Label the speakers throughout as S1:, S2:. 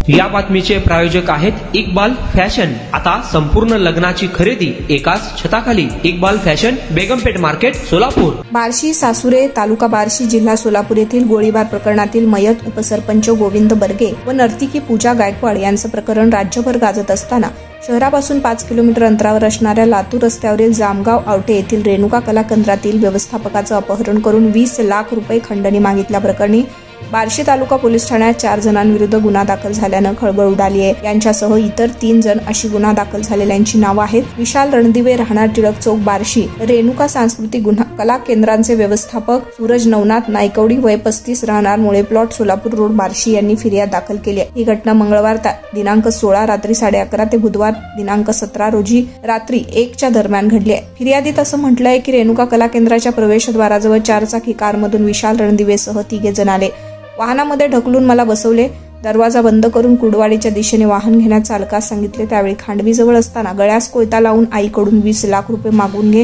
S1: या बातमीचे प्रायोजक आहेत इक्बाल फॅशन। आता संपूर्ण लग्नाची खरेदी एकाच छताखाली। Iqbal fashion, Begumpeth market, Solapur.
S2: बार्शी सासुरे तालुका बार्शी जिल्हा सोलापूर येथील गोळीबार प्रकरणातील मयत उपसरपंच गोविंद बर्गे व नर्तिकी पूजा गायकवाड यांचं प्रकरण राज्यभर गाजत असताना शहरापासून 5 किलोमीटर अंतरावर असणाऱ्या लातूर रस्त्यावरील जामगाव आवटे येथील रेणुका कला केंद्रातील व्यवस्थापकाचं अपहरण करून 20 लाख रुपये खंडणी मागितल्याप्रकरणी बार्शी तालुका पोलीस ठाण्यात 4 जणांविरुद्ध गुन्हा दाखल झाल्यानं खळबळ उडाली आहे। यांच्यासह इतर 3 जण अशी गुन्हा दाखल झालेल्यांची नावं आहेत: विशाल रणदिवे राहणार टिळक चौक बार्शी, रेणुका सांस्कृतिक कला केंद्रांचे व्यवस्थापक सूरज नवनाथ नायकवडी वय 35 राहणार मुळे प्लॉट सोलापूर रोड बार्शी यांनी फिर्याद दाखल केली आहे। ही घटना मंगळवार दिनांक 16 रात्री 11:30 ते बुधवार दिनांक 17 रोजी रात्री 1च्या दरम्यान घडली आहे। फिर्यादीत असं म्हटलं आहे की रेणुका कला केंद्राच्या प्रवेशद्वाराजवळ 4 चाकी कारमधून विशाल रणदिवेसह 3 जण आले। वाहनामध्ये ढकलून मला बसवले, दरवाजा बंद करून कुडवाडीच्या दिशेने वाहन घेण्यास चालकास सांगितले। त्यावेळी खांडवीजवळ असताना गळ्यास कोयता लावून आईकडून 20 लाख रुपये मागून घे,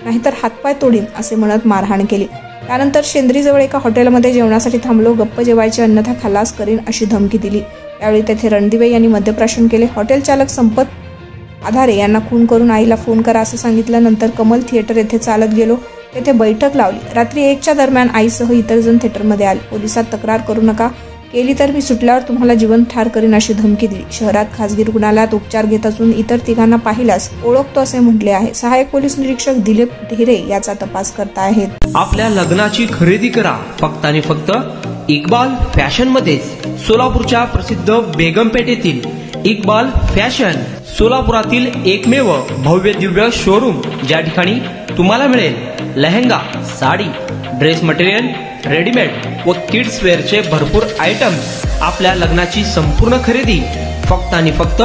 S2: नाहीतर हातपाय तोडीन असे म्हणत मारहाण केली। त्यानंतर शेंद्रीजवळ एका हॉटेलमध्ये जेवणासाठी थांबलो, गप्प जेवायचे अन्यथा खलास करीन अशी धमकी दिली। त्यावेळी तेथे रणदिवे यांनी मद्यप्राशन केले। हॉटेल चालक संपत आधारे यांना खून करून आईला फोन करा असं सांगितलं। नंतर कमल थिएटर येथे चालत गेलो, तेथे बैठक लावली। रात्री 1च्या दरम्यान आईसह इतर जण थिएटरमध्ये आले। पोलिसात तक्रार करू नका, केली तर मी सुटल्यावर तुम्हाला जिवंत ठार करीन अशी धमकी दिली। शहरात खासगी रुग्णालयात उपचार घेत असून इतर 3घांना पाहिल्यास ओळखतो असे म्हटले आहे। सहाय्यक पोलीस निरीक्षक दिलीप ढेरे याचा तपास करता आहेत।
S1: आपल्या लग्नाची खरेदी करा फक्त आणि फक्त इक्बाल फॅशन मध्ये। सोलापूरच्या प्रसिद्ध बेगमपेठ येथील इक्बाल फॅशन सोलापुरातील एकमेव भव्य दिव्य शोरूम, ज्या ठिकाणी तुम्हाला मिळेल lehenga, sari, dress material, readymade व किड्स वेअरचे भरपूर आयटम्स। आपल्या लग्नाची संपूर्ण खरेदी फक्त आणि फक्त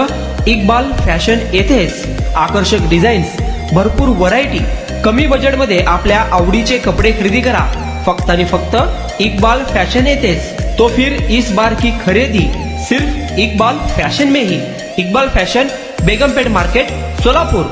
S1: इक्बाल फॅशन येथेच। आकर्षक डिझाईन्स, भरपूर व्हरायटी, कमी बजेटमध्ये आपल्या आवडीचे कपडे खरेदी करा फक्त आणि फक्त इक्बाल फॅशन येथेच। तो फिर इस बार की खरेदी सिर्फ इक्बाल फैशन में ही। Iqbal fashion, Begumpeth market, Solapur.